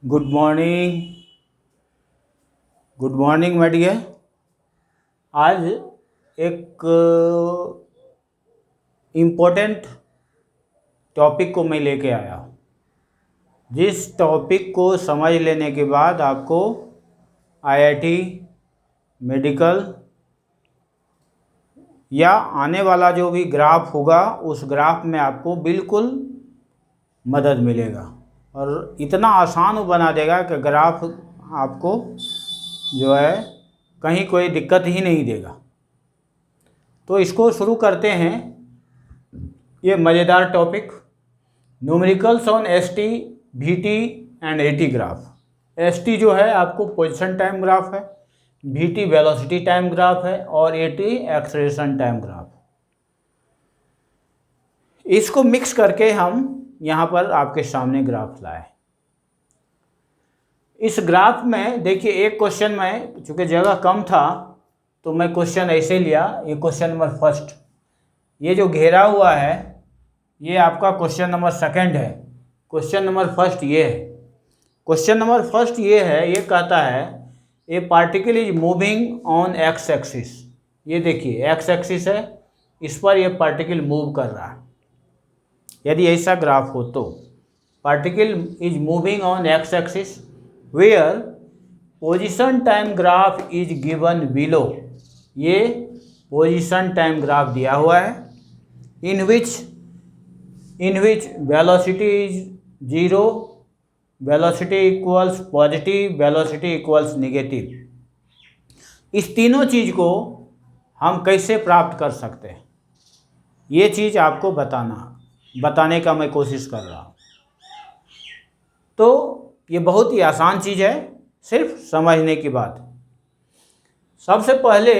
Good morning. Good morning my dear. आज एक important topic को मैं लेके आया हूँ, जिस टॉपिक को समझ लेने के बाद आपको आईआईटी, मेडिकल या आने वाला जो भी ग्राफ होगा उस ग्राफ में आपको बिल्कुल मदद मिलेगा और इतना आसान बना देगा कि ग्राफ आपको जो है कहीं कोई दिक्कत ही नहीं देगा। तो इसको शुरू करते हैं। ये मज़ेदार topic, numericals on ST, VT and eighty graph. ST जो है आपको पोजीशन टाइम ग्राफ है, वीटी वेलोसिटी टाइम ग्राफ है और एटी एक्सेलरेशन टाइम ग्राफ। इसको मिक्स करके हम यहाँ पर आपके सामने ग्राफ लाए। इस ग्राफ में देखिए, एक क्वेश्चन में चूँकि जगह कम था तो मैं क्वेश्चन ऐसे लिया। ये क्वेश्चन नंबर फर्स्ट, ये जो घेरा हुआ है ये आपका क्वेश्चन नंबर सेकंड है। क्वेश्चन नंबर फर्स्ट ये है। क्वेश्चन नंबर फर्स्ट ये है, ये कहता है ए particle is moving on X axis. ये देखिए एक्स एक्सिस है, इस पर ये पार्टिकल मूव कर रहा है। यदि ऐसा ग्राफ हो तो particle is moving on X axis where position time graph is given below. ये पोजीशन टाइम ग्राफ दिया हुआ है, in which velocity is zero, velocity equals positive, velocity equals negative. इस तीनों चीज़ को हम कैसे प्राप्त कर सकते हैं, ये चीज़ आपको बताने का मैं कोशिश कर रहा हूँ। तो ये बहुत ही आसान चीज़ है, सिर्फ समझने की बात। सबसे पहले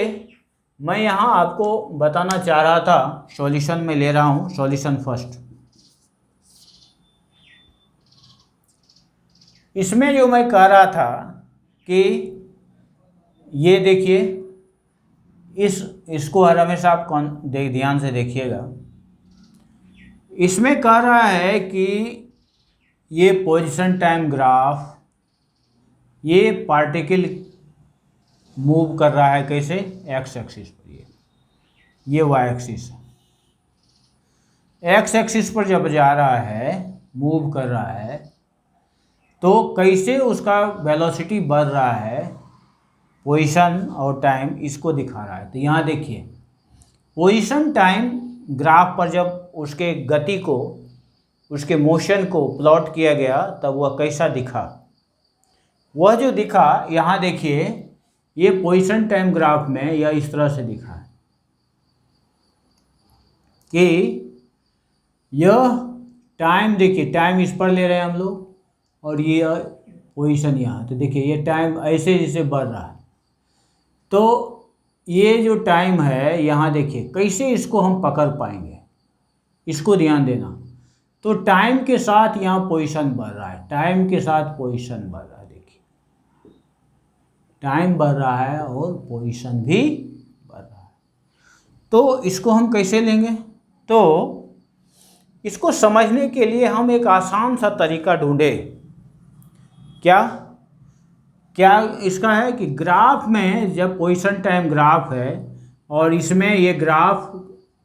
मैं यहाँ आपको बताना चाह रहा था, सॉल्यूशन में ले रहा हूँ, सॉल्यूशन फर्स्ट। इसमें जो मैं कह रहा था कि ये देखिए, इसको हर हमेशा आप ध्यान से देखिएगा। इसमें कह रहा है कि ये पोजीशन टाइम ग्राफ, ये पार्टिकल मूव कर रहा है कैसे, एक्स एक्सिस पर। ये वाई एक्सिस है। एक्स एक्सिस पर जब जा रहा है, मूव कर रहा है, तो कैसे उसका वेलोसिटी बढ़ रहा है, पोजीशन और टाइम इसको दिखा रहा है। तो यहाँ देखिए, पोजीशन टाइम ग्राफ पर जब उसके गति को, उसके मोशन को प्लॉट किया गया तब वह कैसा दिखा। वह जो दिखा, यहाँ देखिए, ये पोजीशन टाइम ग्राफ में यह इस तरह से दिखा है कि यह टाइम, देखिए टाइम इस पर ले रहे हैं हम लोग और ये पोजीशन यहाँ। तो देखिए ये टाइम ऐसे जैसे बढ़ रहा है। तो ये जो टाइम है यहाँ देखिए, कैसे इसको हम पकड़ पाएंगे, इसको ध्यान देना। तो टाइम के साथ यहाँ पोजीशन बढ़ रहा है, टाइम के साथ पोजीशन बढ़ रहा है। देखिए टाइम बढ़ रहा है और पोजीशन भी बढ़ रहा है। तो इसको हम कैसे लेंगे? तो इसको समझने के लिए हम एक आसान सा तरीका ढूंढे। क्या इसका है कि ग्राफ में जब पोजीशन टाइम ग्राफ है और इसमें ये ग्राफ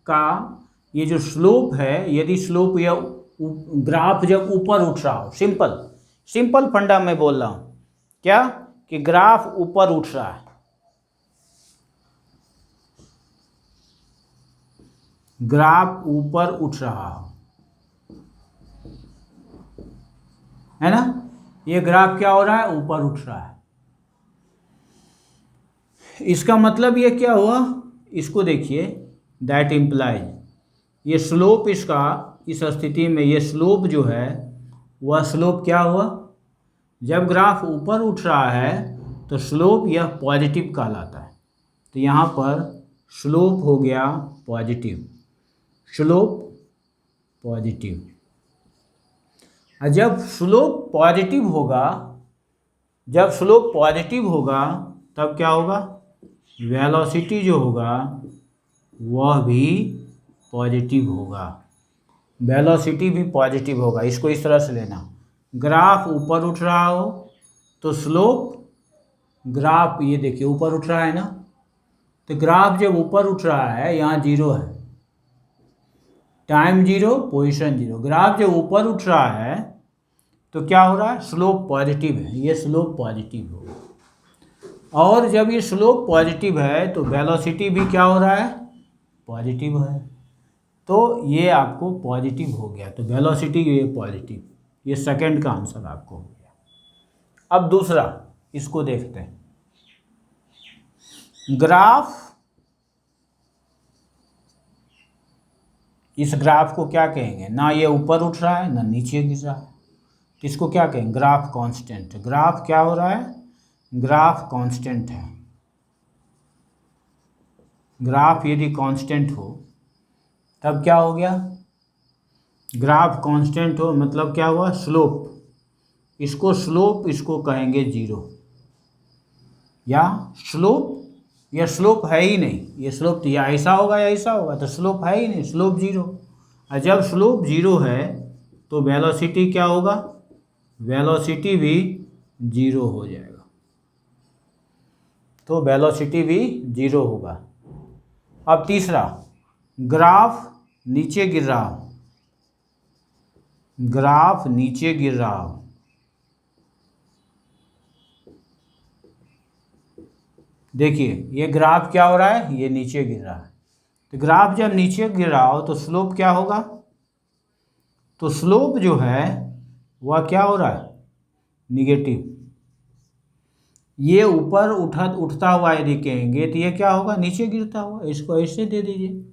का ये जो स्लोप है, यदि स्लोप या ग्राफ जब ऊपर उठ रहा हो, सिंपल फंडा में बोल रहा हूँ, क्या कि ग्राफ ऊपर उठ रहा है, ग्राफ ऊपर उठ रहा हो, है ना। ये ग्राफ क्या हो रहा है, ऊपर उठ रहा है। इसका मतलब ये क्या हुआ, इसको देखिए, दैट इम्प्लाइज, ये स्लोप इसका, इस स्थिति में ये स्लोप जो है वह स्लोप क्या हुआ, जब ग्राफ ऊपर उठ रहा है तो स्लोप यह पॉजिटिव कहलाता है। तो यहाँ पर स्लोप हो गया पॉजिटिव, स्लोप पॉजिटिव। और जब स्लोप पॉजिटिव होगा, तब क्या होगा, वेलोसिटी जो होगा वह भी पॉजिटिव होगा, वेलोसिटी भी पॉजिटिव होगा। इसको इस तरह से लेना, ग्राफ ऊपर उठ रहा हो तो स्लोप, ग्राफ ये देखिए ऊपर उठ रहा है ना, तो ग्राफ जब ऊपर उठ रहा है यहाँ जीरो है, time zero position zero, graph जब ऊपर उठ रहा है तो क्या हो रहा है, स्लोप पॉजिटिव है, ये स्लोप पॉजिटिव होगा। और जब ये स्लोप पॉजिटिव है तो वेलोसिटी भी क्या हो रहा है, पॉजिटिव है, तो ये आपको पॉजिटिव हो गया, तो वेलोसिटी ये पॉजिटिव, ये सेकंड का आंसर आपको हो गया। अब दूसरा इसको देखते हैं। ग्राफ, इस ग्राफ को क्या कहेंगे, ना ये ऊपर उठ रहा है ना नीचे गिर रहा है, तो इसको क्या कहेंगे, ग्राफ कांस्टेंट। ग्राफ क्या हो रहा है, ग्राफ कांस्टेंट है। ग्राफ यदि कांस्टेंट हो तब क्या हो गया, ग्राफ कांस्टेंट हो मतलब क्या हुआ, स्लोप, इसको स्लोप इसको कहेंगे जीरो, या स्लोप, ये स्लोप है ही नहीं, ये स्लोप तो या ऐसा होगा या ऐसा होगा, तो स्लोप है ही नहीं, स्लोप जीरो। और जब स्लोप जीरो है तो वेलोसिटी क्या होगा, वेलोसिटी भी जीरो हो जाएगा, तो वेलोसिटी भी जीरो होगा। अब तीसरा, ग्राफ नीचे गिर रहा हो, ग्राफ नीचे गिर रहा हो, देखिए ये ग्राफ क्या हो रहा है, ये नीचे गिर रहा है, तो ग्राफ जब नीचे गिर रहा हो तो स्लोप क्या होगा, तो स्लोप जो है वह क्या हो रहा है, निगेटिव। ये ऊपर उठता हुआ यदि कहेंगे तो ये क्या होगा, नीचे गिरता हुआ, इसको ऐसे दे दीजिए,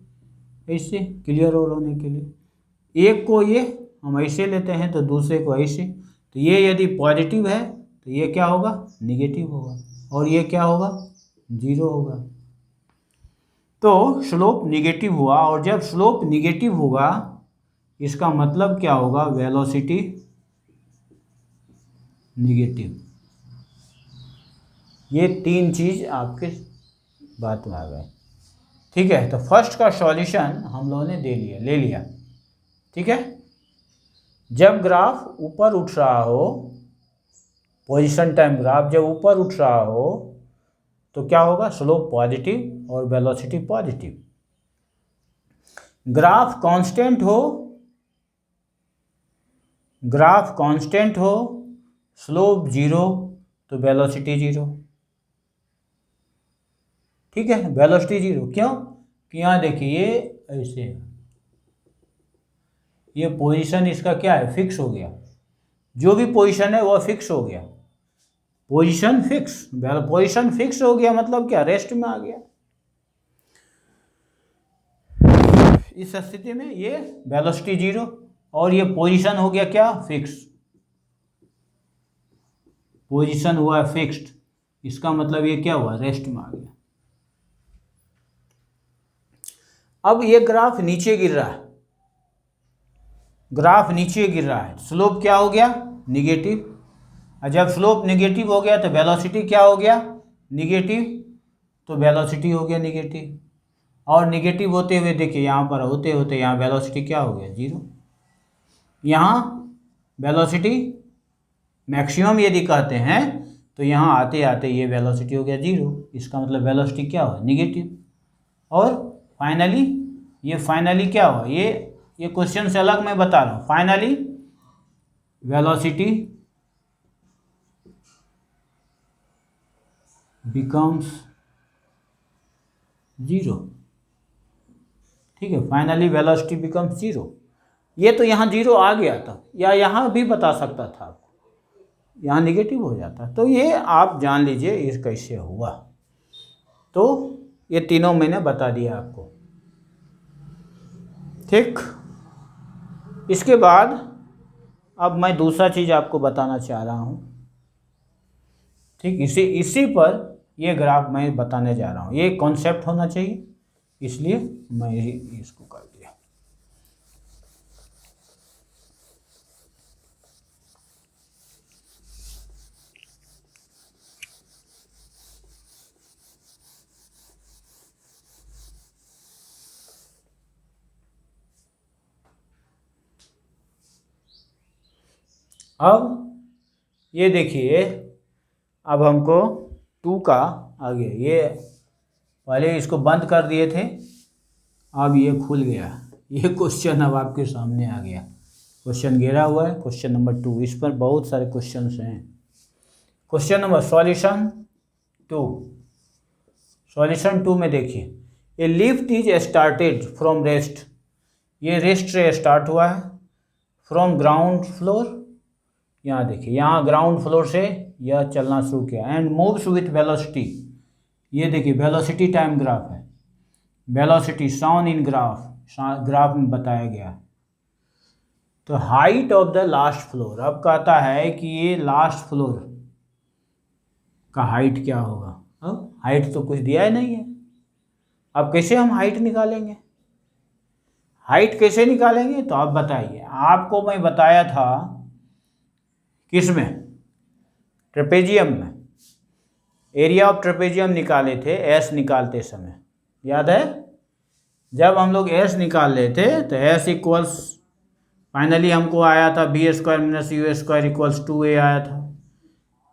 ऐसे क्लियर और होने के लिए। एक को ये हम ऐसे लेते हैं तो दूसरे को ऐसे, तो ये यदि पॉजिटिव है तो ये क्या होगा, निगेटिव होगा, और ये क्या होगा, जीरो होगा। तो स्लोप निगेटिव हुआ, और जब स्लोप निगेटिव होगा इसका मतलब क्या होगा, वेलोसिटी निगेटिव। ये तीन चीज़ आपके बात में आ गए, ठीक है। तो फर्स्ट का सॉल्यूशन हम लोगों ने ले लिया, ठीक है। जब ग्राफ ऊपर उठ रहा हो, पोजीशन टाइम ग्राफ जब ऊपर उठ रहा हो तो क्या होगा, स्लोप पॉजिटिव और वेलोसिटी पॉजिटिव। ग्राफ कांस्टेंट हो, ग्राफ कांस्टेंट हो, स्लोप जीरो तो वेलोसिटी जीरो, ठीक है। वेलोसिटी जीरो क्यों, कि यहाँ देखिए ये ऐसे है, ये पोजीशन इसका क्या है, फिक्स हो गया, जो भी पोजीशन है वह फिक्स हो गया, पोजीशन फिक्स, पोजीशन फिक्स हो गया मतलब क्या, रेस्ट में आ गया। इस स्थिति में ये वेलोसिटी जीरो, और ये पोजीशन हो गया क्या, फिक्स, पोजीशन हुआ फिक्स्ड, इसका मतलब ये क्या हुआ, रेस्ट में आ गया। अब ये ग्राफ नीचे गिर रहा है, ग्राफ नीचे गिर रहा है, स्लोप क्या हो गया, निगेटिव, और जब स्लोप निगेटिव हो गया तो वेलोसिटी क्या हो गया, निगेटिव, तो वेलोसिटी हो गया निगेटिव, और निगेटिव होते हुए देखिए यहाँ पर होते होते यहाँ वेलोसिटी क्या हो गया, जीरो। यहाँ वेलोसिटी मैक्सिमम यदि कहते हैं तो यहाँ आते आते ये वेलोसिटी हो गया जीरो, इसका मतलब वेलोसिटी क्या हुआ, निगेटिव। और फाइनली ये फाइनली क्या हुआ, ये क्वेश्चन से अलग मैं बता रहा हूँ, फाइनली वेलोसिटी बिकम्स जीरो, ठीक है, फाइनली वेलोसिटी बिकम्स जीरो। ये तो यहाँ जीरो आ गया था, या यहाँ भी बता सकता था आपको, यहाँ निगेटिव हो जाता, तो ये आप जान लीजिए ये कैसे हुआ। तो ये तीनों मैंने बता दिया आपको, ठीक। इसके बाद अब मैं दूसरा चीज़ आपको बताना चाह रहा हूँ, ठीक। इसी पर ये ग्राफ मैं बताने जा रहा हूँ, ये कॉन्सेप्ट होना चाहिए, इसलिए मैं इसको कर दिया। अब ये देखिए, अब हमको 2 का आगे, ये पहले इसको बंद कर दिए थे, अब ये खुल गया, ये क्वेश्चन अब आपके सामने आ गया। क्वेश्चन घेरा हुआ है, क्वेश्चन नंबर 2। इस पर बहुत सारे क्वेश्चंस हैं। Question number solution 2। सॉल्यूशन 2 में देखिए, ए lift is started from rest, ये रेस्ट से स्टार्ट हुआ है, फ्रॉम ग्राउंड फ्लोर, यहाँ देखिए, यहाँ ग्राउंड फ्लोर से यह चलना शुरू किया, एंड मूव्स विथ वेलोसिटी, ये देखिए वेलोसिटी टाइम ग्राफ है, वेलोसिटी शाउन इन ग्राफ, ग्राफ में बताया गया है। तो height of the last floor, अब कहता है कि ये लास्ट फ्लोर का हाइट क्या होगा। अब हाइट तो कुछ दिया ही नहीं है, अब कैसे हम हाइट निकालेंगे, हाइट कैसे निकालेंगे, तो आप बताइए। आपको मैं बताया था किसमें, ट्रेपेजियम में, एरिया ऑफ ट्रेपेजियम निकाले थे एस निकालते समय, याद है। जब हम लोग एस निकाल लेते तो एस इक्वल्स, फाइनली हमको आया था b² - u² = 2a आया था।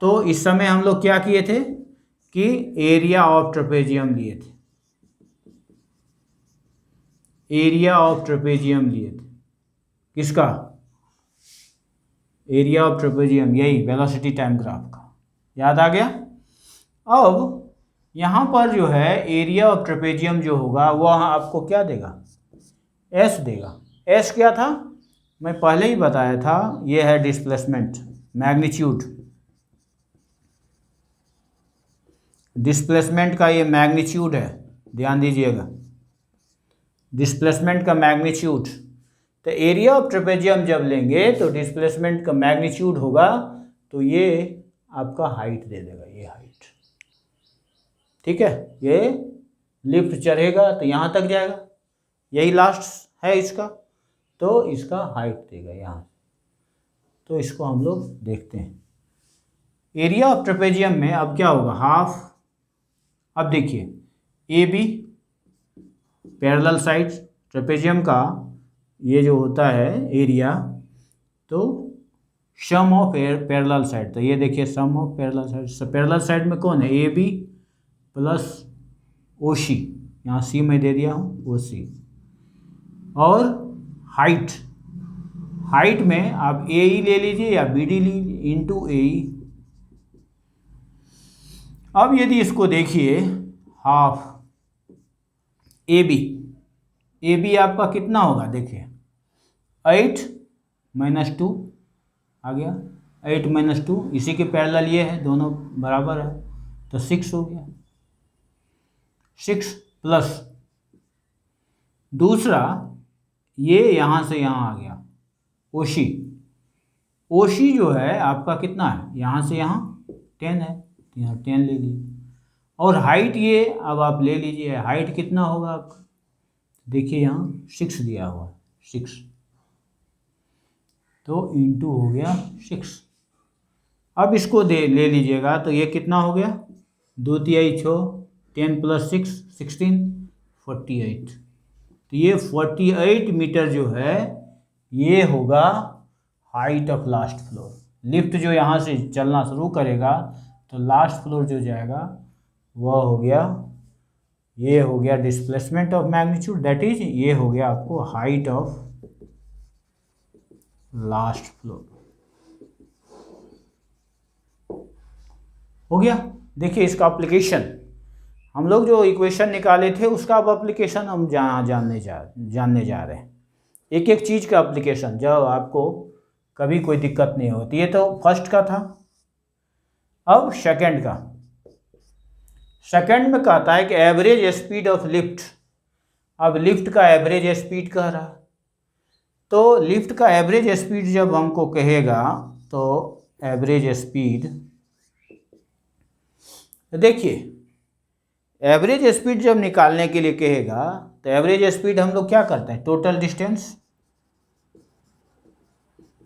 तो इस समय हम लोग क्या किए थे कि एरिया ऑफ ट्रेपेजियम लिए थे, एरिया ऑफ ट्रेपेजियम लिए थे, किसका, एरिया ऑफ ट्रेपेजियम, यही वेलोसिटी टाइम ग्राफ का, याद आ गया। अब यहाँ पर जो है एरिया ऑफ ट्रेपेजियम जो होगा वह आपको क्या देगा, एस देगा। एस क्या था, मैं पहले ही बताया था, ये है डिस्प्लेसमेंट, मैग्नीट्यूड, डिस्प्लेसमेंट का ये मैग्नीट्यूड है, ध्यान दीजिएगा, डिस्प्लेसमेंट का मैग्नीट्यूड। तो एरिया ऑफ ट्रेपेजियम जब लेंगे तो डिस्प्लेसमेंट का मैग्नीट्यूड होगा, तो ये आपका हाइट दे देगा, ये हाइट, ठीक है। ये लिफ्ट चढ़ेगा तो यहाँ तक जाएगा, यही लास्ट है इसका, तो इसका हाइट देगा यहाँ। तो इसको हम लोग देखते हैं, एरिया ऑफ ट्रेपेजियम में अब क्या होगा, हाफ। अब देखिए A B parallel sides, trapezium का ये जो होता है एरिया, तो सम ऑफ पैरेलल साइड, तो ये देखिए sum of parallel side, parallel side में कौन है, ए बी प्लस ओ सी, यहाँ सी में दे दिया हूँ, ओ सी। और हाइट, हाइट में आप ए ई ले लीजिए या बी डी लीजिए इंटू ए ई। अब यदि इसको देखिए हाफ ए बी आपका कितना होगा, देखिए 8 - 2 आ गया, 8 - 2, इसी के पैरेलल ये है, दोनों बराबर है, तो 6 हो गया, 6 प्लस दूसरा ये यहाँ से यहाँ आ गया ओशी, ओशी जो है आपका कितना है, यहाँ से यहाँ 10 है, तो यहाँ 10 ले लीजिए। और हाइट ये अब आप ले लीजिए, हाइट कितना होगा आपका, देखिए यहाँ 6 दिया हुआ है, 6, तो इंटू हो गया 6। अब इसको ले लीजिएगा, तो ये कितना हो गया, 2 तिहाई 6, 10 + 6 16, 48। तो ये 48 मीटर जो है ये होगा height of last floor. Lift जो यहाँ से चलना शुरू करेगा तो लास्ट फ्लोर जो जाएगा वह हो गया, ये हो गया displacement of magnitude, that is ये हो गया आपको हाइट ऑफ लास्ट फ्लोर, हो गया। देखिए इसका एप्लीकेशन, हम लोग जो इक्वेशन निकाले थे उसका अब एप्लीकेशन हम जानने जा रहे हैं, एक एक चीज़ का एप्लीकेशन, जब आपको कभी कोई दिक्कत नहीं होती। ये तो फर्स्ट का था। अब सेकंड का, सेकंड में कहता है कि एवरेज स्पीड ऑफ लिफ्ट। अब लिफ्ट का एवरेज स्पीड कह रहा है, तो लिफ्ट का एवरेज स्पीड जब हमको कहेगा तो एवरेज स्पीड, देखिए एवरेज स्पीड जब निकालने के लिए कहेगा तो एवरेज स्पीड हम लोग क्या करते हैं, टोटल डिस्टेंस,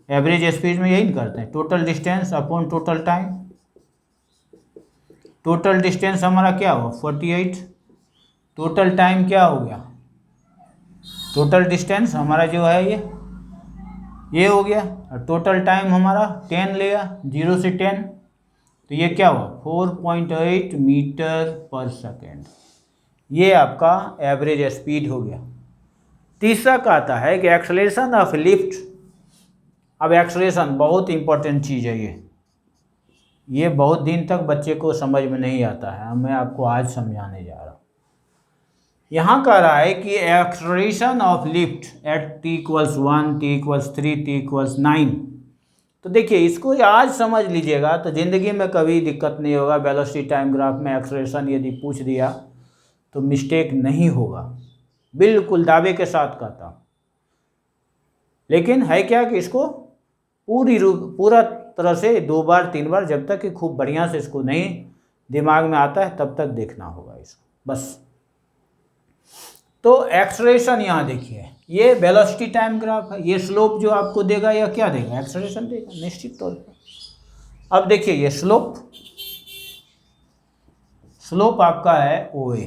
एवरेज स्पीड में यही करते हैं, total distance upon total time. Total distance हमारा क्या हुआ 48, टोटल टाइम क्या हो गया, टोटल डिस्टेंस हमारा जो है ये हो गया। और टोटल टाइम हमारा 10 लिया, 0 से 10, तो ये क्या हुआ 4.8 मीटर पर सेकेंड। ये आपका एवरेज स्पीड हो गया। तीसरा कहता है कि एक्सेलरेशन ऑफ लिफ्ट। अब एक्सेलरेशन बहुत इंपॉर्टेंट चीज़ है ये बहुत दिन तक बच्चे को समझ में नहीं आता है, मैं आपको आज समझाने जा रहा हूँ। यहाँ कह रहा है कि acceleration of lift eight t=1, t=3, t=9। तो देखिए इसको आज समझ लीजिएगा तो ज़िंदगी में कभी दिक्कत नहीं होगा। वेलोसिटी टाइम ग्राफ में एक्सेलरेशन यदि पूछ दिया तो मिस्टेक नहीं होगा, बिल्कुल दावे के साथ कहता हूँ। लेकिन है क्या कि इसको पूरा तरह से 2 बार 3 बार, जब तक कि खूब बढ़िया से इसको नहीं दिमाग में आता है तब तक देखना होगा इसको बस। तो एक्सेलरेशन यहाँ देखिए, ये वेलोसिटी टाइम ग्राफ है, ये स्लोप जो आपको देगा या क्या देगा, एक्सेलरेशन देगा निश्चित तौर पर। अब देखिए ये स्लोप आपका है OA।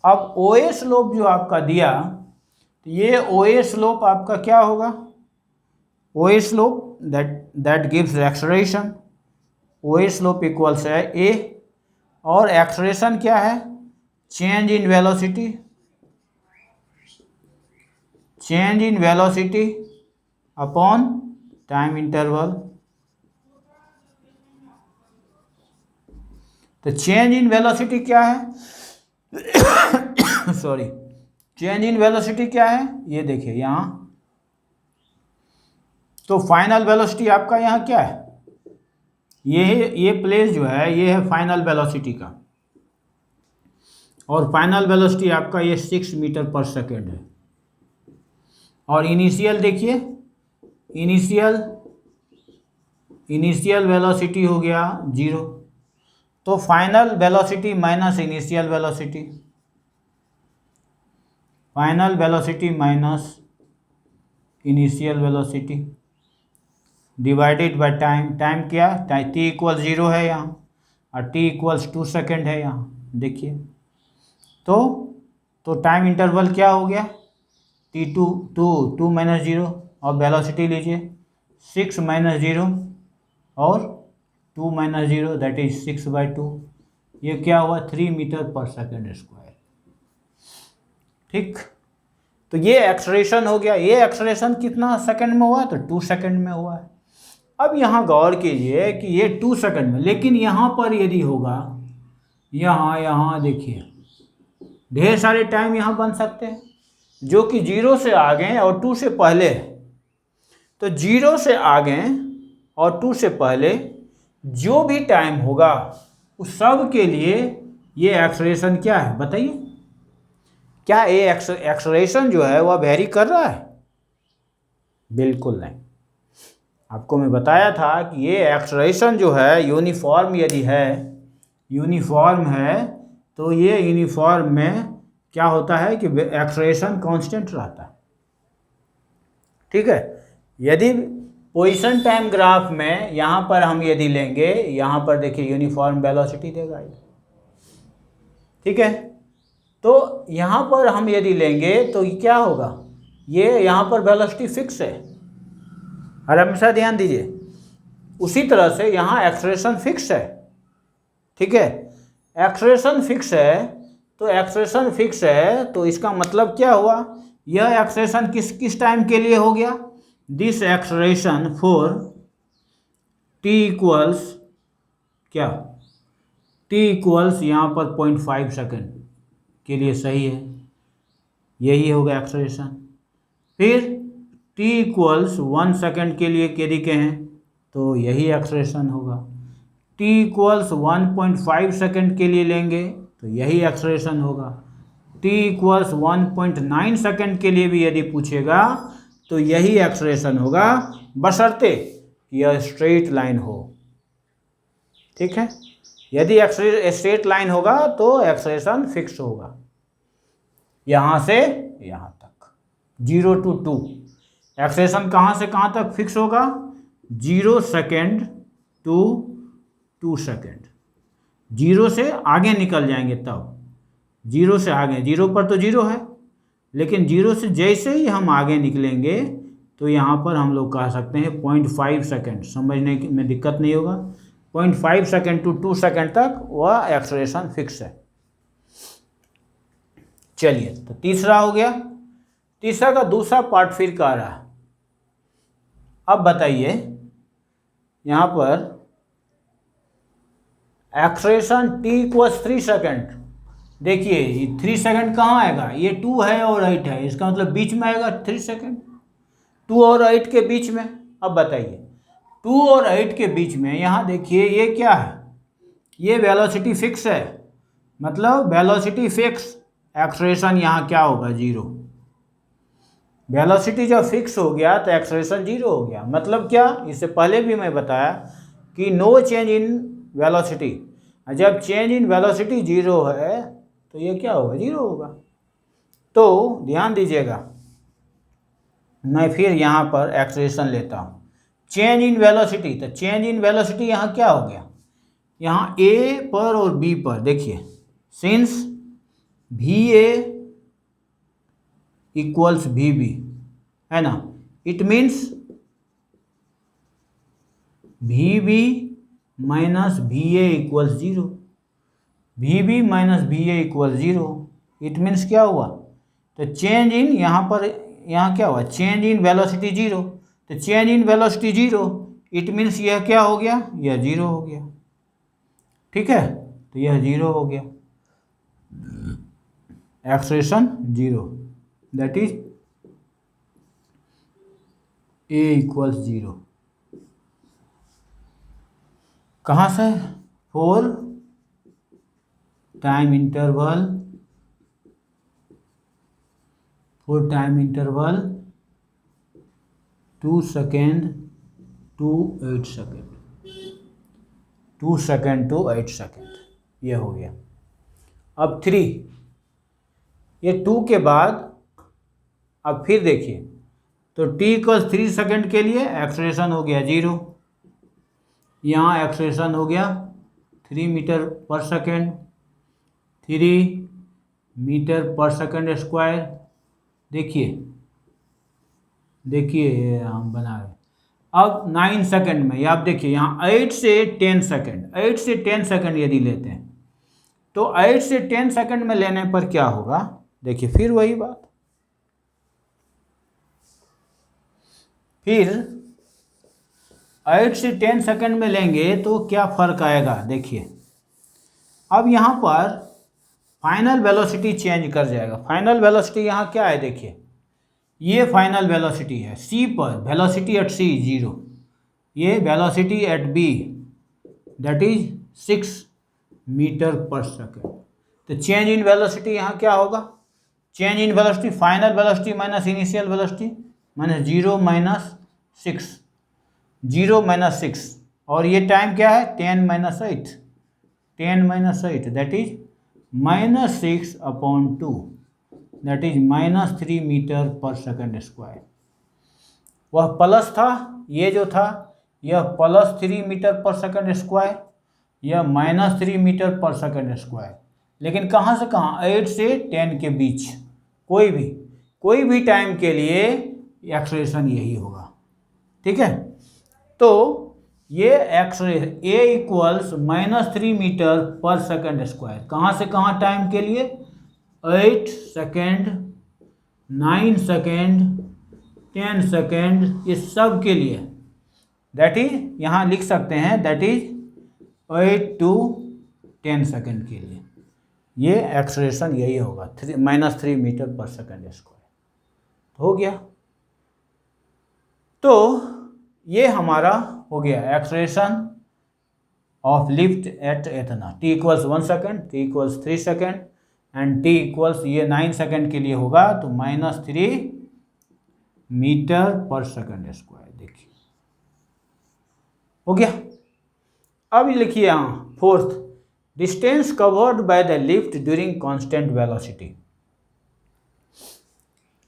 अब OA स्लोप जो आपका दिया, तो ये OA स्लोप आपका क्या होगा, OA slope that gives acceleration. OA slope equals है A, और एक्सेलरेशन क्या है, change in velocity, upon time interval. तो चेंज इन वेलोसिटी क्या है सॉरी, चेंज इन वेलोसिटी क्या है, ये देखिए यहाँ। तो फाइनल वेलोसिटी आपका यहाँ क्या है, ये प्लेस जो है ये है फाइनल वेलोसिटी का, और फाइनल वेलोसिटी आपका ये 6 मीटर पर सेकेंड है। और इनिशियल देखिए, इनिशियल वेलोसिटी हो गया 0। तो final velocity minus initial velocity, final velocity minus initial velocity divided by time. Time क्या, t=0 है यहाँ, और t=2 सेकेंड है यहाँ देखिए। तो टाइम इंटरवल क्या हो गया, t2 2 माइनस 0, और वेलोसिटी लीजिए 6 माइनस 0 और 2 माइनस 0 दैट इज 6/2। ये क्या हुआ 3 मीटर पर सेकेंड स्क्वायर। ठीक, तो ये एक्सेलरेशन हो गया। ये एक्सेलरेशन कितना सेकंड में हुआ, तो 2 सेकंड में हुआ है। अब यहाँ गौर कीजिए कि ये 2 सेकंड में, लेकिन यहाँ पर यदि होगा, यहाँ देखिए ढेर सारे टाइम यहाँ बन सकते हैं जो कि 0 से आगे और 2 से पहले है। तो 0 से आगे और 2 से पहले जो भी टाइम होगा उस सब के लिए ये एक्सेलरेशन क्या है बताइए, क्या ये एक्सेलरेशन जो है वह वेरी कर रहा है, बिल्कुल नहीं। आपको मैं बताया था कि ये एक्सेलरेशन जो है यूनिफॉर्म यदि है, यूनिफॉर्म है, तो ये यूनिफॉर्म में क्या होता है कि एक्सेलरेशन कांस्टेंट रहता है। ठीक है, यदि पोजीशन टाइम ग्राफ में यहाँ पर हम यदि लेंगे, यहाँ पर देखिए यूनिफॉर्म वेलोसिटी देगा ये, ठीक है। तो यहाँ पर हम यदि लेंगे तो क्या होगा, ये यहाँ पर वेलोसिटी फिक्स है, और हमेशा ध्यान दीजिए। उसी तरह से यहाँ एक्सेलरेशन फिक्स है, ठीक है। एक्सेलरेशन फिक्स है, तो एक्सेलरेशन फिक्स है तो इसका मतलब क्या हुआ, यह एक्सेलरेशन किस टाइम के लिए हो गया, this acceleration for t equals क्या, t इक्वल्स यहाँ पर 0.5 सेकेंड के लिए सही है, यही होगा एक्सेलरेशन। फिर t इक्वल्स 1 सेकेंड के लिए यदि कहें तो यही एक्सेलरेशन होगा। t इक्वल्स 1.5 सेकेंड के लिए लेंगे तो यही एक्सेलरेशन होगा। t इक्वल्स 1.9 सेकेंड के लिए भी यदि पूछेगा तो यही एक्सेलरेशन होगा, बशर्ते यह स्ट्रेट लाइन हो। ठीक है, यदि स्ट्रेट लाइन होगा तो एक्सेलरेशन फिक्स होगा, यहाँ से यहाँ तक 0 to 2। एक्सेलरेशन कहाँ से कहाँ तक फिक्स होगा, 0 सेकेंड to 2 सेकेंड। 0 से आगे निकल जाएंगे तब, 0 से आगे, 0 पर तो 0 है, लेकिन 0 से जैसे ही हम आगे निकलेंगे तो यहाँ पर हम लोग कह सकते हैं 0.5 सेकेंड, समझने में दिक्कत नहीं होगा। 0.5 सेकेंड टू 2 सेकेंड तक वह एक्सेलरेशन फिक्स है। चलिए, तो तीसरा हो गया। तीसरा का दूसरा पार्ट फिर कह रहा है, अब बताइए यहाँ पर एक्सेलरेशन t = 3 सेकेंड। देखिए ये 3 सेकेंड कहाँ आएगा, ये 2 है और 8 है, इसका मतलब बीच में आएगा 3 सेकेंड, 2 और 8 के बीच में। अब बताइए 2 और 8 के बीच में, यहाँ देखिए ये क्या है, ये वेलोसिटी फिक्स है, मतलब वेलोसिटी फिक्स, एक्सेलरेशन यहाँ क्या होगा, 0। वेलोसिटी जब फिक्स हो गया तो एक्सेलरेशन 0 हो गया। मतलब क्या, इससे पहले भी मैं बताया कि नो चेंज इन वेलोसिटी। जब चेंज इन वेलोसिटी 0 है तो ये क्या होगा, 0 होगा। तो ध्यान दीजिएगा, मैं फिर यहाँ पर एक्सेलरेशन लेता हूँ, चेंज इन वेलोसिटी। तो चेंज इन वेलोसिटी यहाँ क्या हो गया, यहाँ ए पर और बी पर देखिए, सिंस VA इक्वल्स VB है ना, it means VB minus VA equals 0। VB minus VA equal 0, it means क्या हुआ, तो चेंज इन यहाँ पर, यहाँ क्या हुआ, चेंज इन वेलोसिटी 0। तो change in velocity 0, it means यह क्या हो गया, यह 0 हो गया। ठीक है, तो यह 0 हो गया, acceleration 0, that is A equals 0। कहाँ से, 4 time interval 2 second to 8 second, 2 second to 8 second, ये हो गया। अब 3, ये 2 के बाद अब फिर देखिए, तो t = 3 सेकेंड के लिए एक्सेलरेशन हो गया 0, यहाँ एक्सेलरेशन हो गया 3 metre per second, 3 metre per second square. देखिए हम बना रहे, अब 9 सेकेंड में, आप देखिए यहाँ 8 से 10 सेकेंड, 8 से 10 सेकेंड यदि लेते हैं तो 8 से 10 सेकेंड में लेने पर क्या होगा, देखिए फिर वही बात, फिर 8 से 10 सेकेंड में लेंगे तो क्या फ़र्क आएगा। देखिए अब यहाँ पर फाइनल वेलोसिटी चेंज कर जाएगा। फाइनल वेलोसिटी यहाँ क्या है, देखिए ये फाइनल वेलोसिटी है C पर, वेलोसिटी एट C 0, ये velocity at B that is 6 metre per second. तो चेंज इन वेलोसिटी यहाँ क्या होगा, change in velocity, final velocity minus initial velocity minus 0 minus 6, 0 minus 6, और ये टाइम क्या है, 10 minus 8, 10 minus 8 that is -6/2, that is -3 metre per second square. वह plus था, ये जो था यह +3 मीटर पर सेकेंड स्क्वायर, यह -3 मीटर पर सेकेंड स्क्वायर। लेकिन कहाँ से कहाँ, 8 से 10 के बीच, कोई भी टाइम के लिए एक्सेलरेशन यही होगा। ठीक है, तो ये acceleration A equals -3 metre per second square, कहाँ से कहाँ टाइम के लिए, 8 सेकेंड, 9 सेकेंड, 10 सेकेंड, ये सब के लिए, दैट इज यहाँ लिख सकते हैं, दैट इज 8 to 10 सेकेंड के लिए ये एक्सेलरेशन यही होगा, -3 मीटर पर सेकेंड स्क्वायर। हो गया, तो ये हमारा हो गया एक्सेलरेशन ऑफ लिफ्ट एट एथना। t = 1 second, t = 3 second and t = ये 9 सेकेंड के लिए होगा तो -3 मीटर पर सेकेंड स्क्वायर। देखिए हो गया। अब लिखिए यहाँ 4th, distance covered by the lift during constant velocity.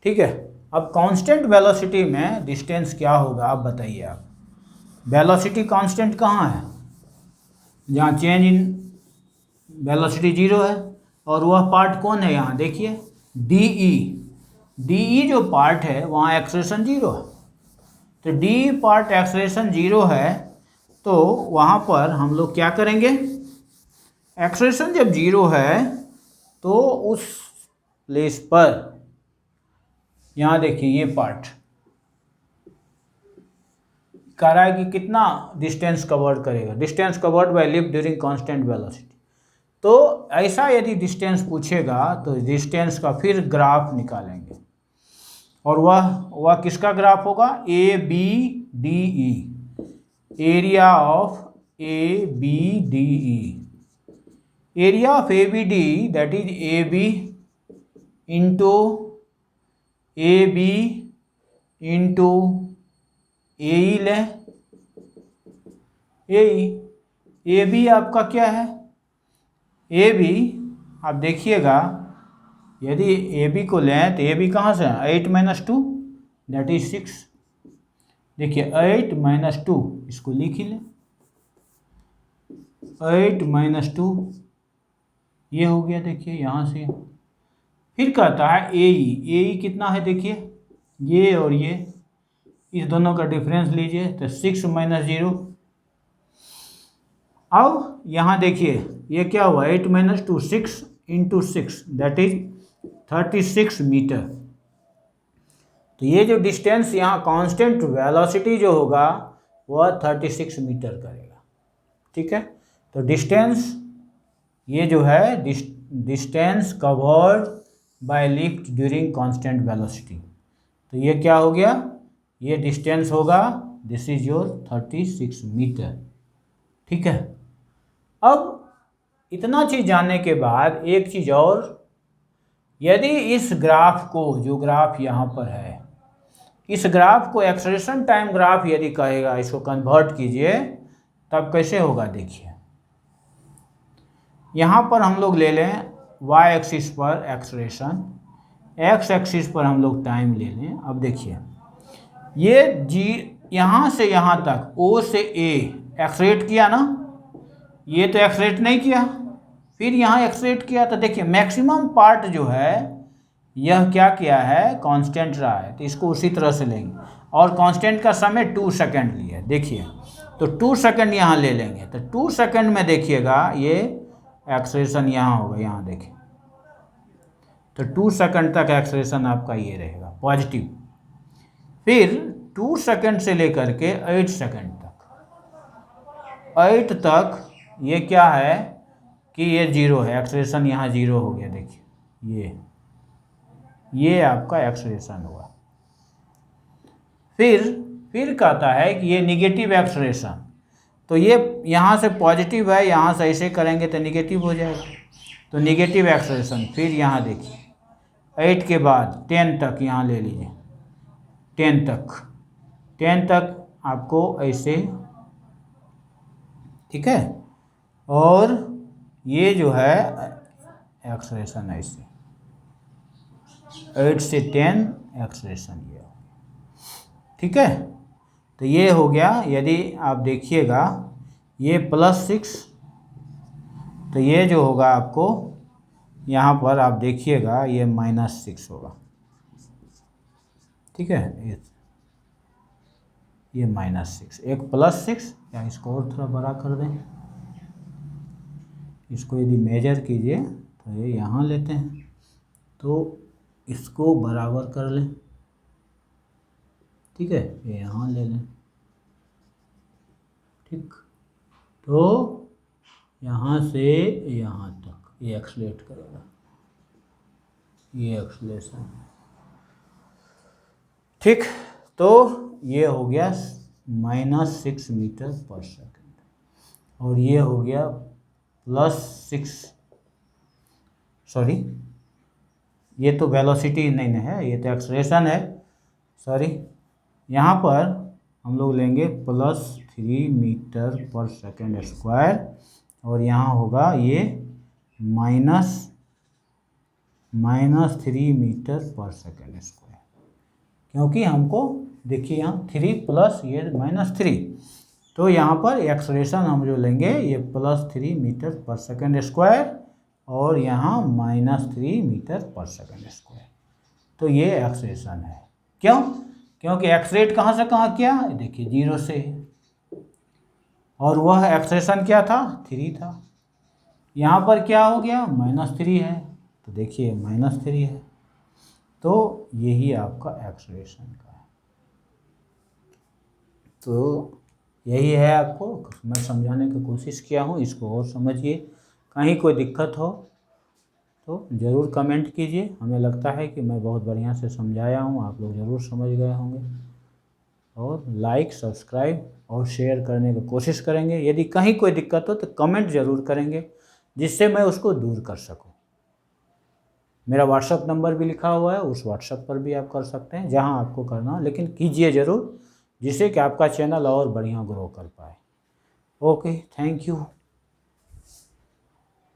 ठीक है, अब कांस्टेंट वेलोसिटी में डिस्टेंस क्या होगा, आप बताइए। आप वेलोसिटी कांस्टेंट कहाँ है, जहाँ चेंज इन वेलोसिटी 0 है, और वह पार्ट कौन है, यहाँ देखिए DE जो पार्ट है वहाँ एक्सेलरेशन 0 है। तो डी पार्ट एक्सलेशन 0 है, तो वहाँ पर हम लोग क्या करेंगे, एक्सलेशन जब 0 है तो उस प्लेस पर यहाँ देखिए ये पार्ट कह रहा है कि कितना डिस्टेंस कवर्ड करेगा, distance covered by lift during constant velocity. तो ऐसा यदि डिस्टेंस पूछेगा तो डिस्टेंस का फिर ग्राफ निकालेंगे, और वह किसका ग्राफ होगा, A B D E, area of A B D E, area of A B D that is A B into A B into A E लें, ए बी आपका क्या है, ए बी आप देखिएगा यदि ए बी को लें तो ए बी कहाँ से है, 8 - 2 दैट इज 6। देखिए 8 - 2 इसको लिख ही लें, 8 - 2 ये हो गया, देखिए यहाँ से। फिर कहता है ए ई कितना है, देखिए ये और ये, इस दोनों का डिफरेंस लीजिए तो 6 - 0। अब यहाँ देखिए ये क्या हुआ, 8 - 2 6 × 6 दैट इज 36 मीटर। तो ये जो डिस्टेंस यहाँ कांस्टेंट वेलोसिटी जो होगा वह 36 मीटर करेगा, ठीक है। तो डिस्टेंस ये जो है distance covered by lift during constant velocity, तो ये क्या हो गया, ये डिस्टेंस होगा, दिस इज योर 36 मीटर, ठीक है। अब इतना चीज़ जानने के बाद एक चीज़ और, यदि इस ग्राफ को, जो ग्राफ यहाँ पर है, इस ग्राफ को एक्सेलरेशन टाइम ग्राफ यदि कहेगा, इसको कन्वर्ट कीजिए, तब कैसे होगा, देखिए यहाँ पर हम लोग ले लें y एक्सिस पर एक्सेलरेशन, x एक्सिस पर हम लोग टाइम ले लें। अब देखिए ये यहाँ से यहाँ तक O से A एक्सलेट किया ना, ये तो एक्सलेट नहीं किया, फिर यहाँ एक्सलेट किया, तो देखिए मैक्सिमम पार्ट जो है यह क्या किया है, कांस्टेंट रहा है, तो इसको उसी तरह से लेंगे, और कांस्टेंट का समय 2 सेकंड लिया, देखिए तो 2 सेकंड यहाँ ले लेंगे, तो 2 सेकंड में देखिएगा ये एक्सेलरेशन यहाँ होगा, यहाँ देखिए, तो 2 सेकंड तक एक्सेलरेशन आपका ये रहेगा पॉजिटिव। फिर 2 सेकंड से लेकर के 8 सेकंड तक, 8 तक ये क्या है कि ये 0 है, एक्सेलरेशन यहाँ 0 हो गया, देखिए ये आपका एक्सेलरेशन हुआ। फिर कहता है कि ये निगेटिव एक्सेलरेशन, तो ये यहाँ से पॉजिटिव है, यहाँ से ऐसे करेंगे तो निगेटिव हो जाएगा, तो निगेटिव एक्सेलरेशन। फिर यहाँ देखिए 8 के बाद 10 तक यहाँ ले लीजिए, 10 तक आपको ऐसे, ठीक है, और ये जो है एक्सेलरेशन ऐसे 8 से 10 एक्सेलरेशन ये, ठीक है। तो ये हो गया, यदि आप देखिएगा ये +6, तो ये जो होगा आपको यहाँ पर आप देखिएगा ये -6 होगा, ठीक है, ये -6, एक +6, या इसको और थोड़ा बड़ा कर दें, इसको यदि मेजर कीजिए तो ये यहाँ लेते हैं, तो इसको बराबर कर लें, ठीक है, ये यहाँ ले लें, ठीक, तो यहाँ से यहाँ तक ये एक्सलेट करेगा, ये एक्सलेशन, ठीक। तो ये हो गया -6 मीटर पर सेकंड, और ये हो गया +6, सॉरी ये तो वेलोसिटी नहीं है, ये तो एक्सेलरेशन है, सॉरी, यहाँ पर हम लोग लेंगे +3 मीटर पर सेकंड स्क्वायर, और यहाँ होगा ये -3 मीटर पर सेकंड स्क्वायर, क्योंकि हमको देखिए यहाँ 3 प्लस ये -3, तो यहाँ पर एक्सेलरेशन हम जो लेंगे ये +3 मीटर पर सेकंड स्क्वायर, और यहाँ -3 मीटर पर सेकंड स्क्वायर, तो ये एक्सेलरेशन है। क्यों? क्योंकि एक्सलेट कहाँ से कहाँ किया, देखिए 0 से, और वह एक्सेलेरेशन क्या था, 3 था। यहाँ पर क्या हो गया, -3 है, तो देखिए -3 है, तो यही आपका एक्सेलेरेशन का है। तो यही है, आपको मैं समझाने की कोशिश किया हूँ, इसको और समझिए। कहीं कोई दिक्कत हो तो ज़रूर कमेंट कीजिए। हमें लगता है कि मैं बहुत बढ़िया से समझाया हूँ, आप लोग ज़रूर समझ गए होंगे। और लाइक, सब्सक्राइब और शेयर करने की कोशिश करेंगे। यदि कहीं कोई दिक्कत हो तो कमेंट ज़रूर करेंगे, जिससे मैं उसको दूर कर सकूँ। मेरा व्हाट्सअप नंबर भी लिखा हुआ है, उस व्हाट्सअप पर भी आप कर सकते हैं, जहां आपको करना हो, लेकिन कीजिए ज़रूर, जिससे कि आपका चैनल और बढ़िया ग्रो कर पाए। Okay, thank you.